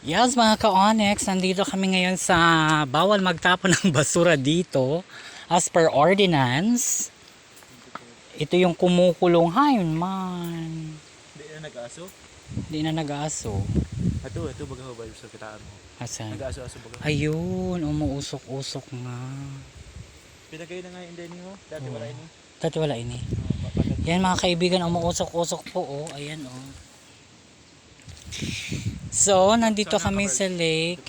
Yes mga ka-Onyx, nandito kami ngayon sa bawal magtapon ng basura dito as per ordinance. Ito yung kumukulong hayon man. Hindi na nag-aso? Hindi na nag-aaso. Ito baga ba sa kitaan mo? Asan? Nag-aso-aso baga. Ayun, umuusok-usok nga. Pinagay na nga yung deni mo? Dati wala ini. Dati wala ini. Yan mga kaibigan, umuusok-usok po oh. Ayan oh. So, nandito kami sa lake.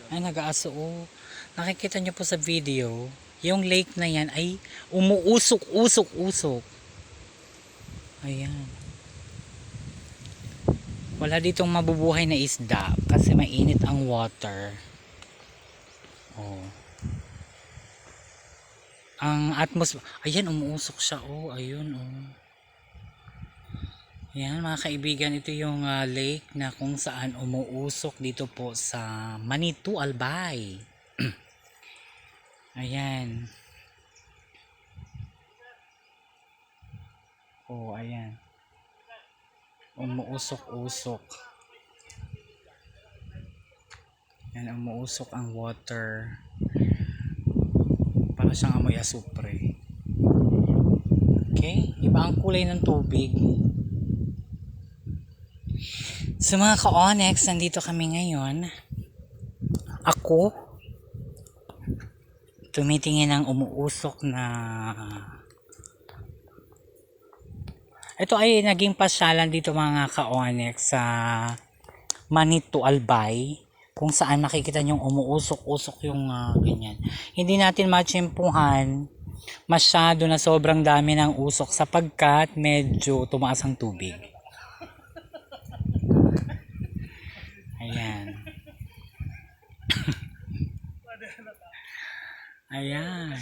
Ay, nag-aaso oh. Nakikita nyo po sa video, yung lake na yan ay umuusok-usok-usok. Ayan. Wala ditong mabubuhay na isda kasi mainit ang water. Oh. Ang atmosphere, ayan umuusok siya oh, ayun oh. Yan mga kaibigan, ito yung lake na kung saan umuusok dito po sa Manitu, Albay. Ayan. Oh, ayan. Umuusok-usok. Yan, umuusok ang water. Para siyang amoy asupre. Okay, iba ang kulay ng tubig. So mga ka-Onyx, nandito kami ngayon. Ako, tumitingin ng umuusok na... Ito ay naging pasyalan dito mga ka-Onyx sa Manitu, Albay. Kung saan makikita nyong umuusok-usok yung ganyan. Hindi natin matsimpuhan masyado na sobrang dami ng usok sapagkat medyo tumaas ang tubig. Ayan. Ayan.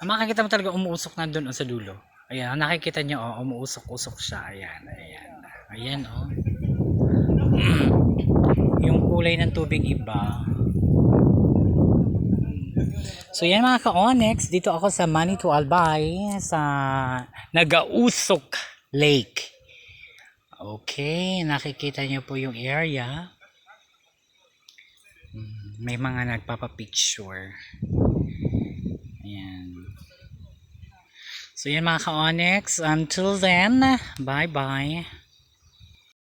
Makikita mo talaga umuusok na doon sa dulo. Ayan, nakikita nyo oh, umuusok-usok siya. Ayan, ayan. Ayan oh. Yung kulay ng tubig iba. So yan mga ka-Onyx, dito ako sa Manitu, Albay sa Nagausok Lake. Okay, nakikita nyo po yung area. May mga nagpapapicture. Ayan. So yan mga ka-Onyx, until then, bye bye.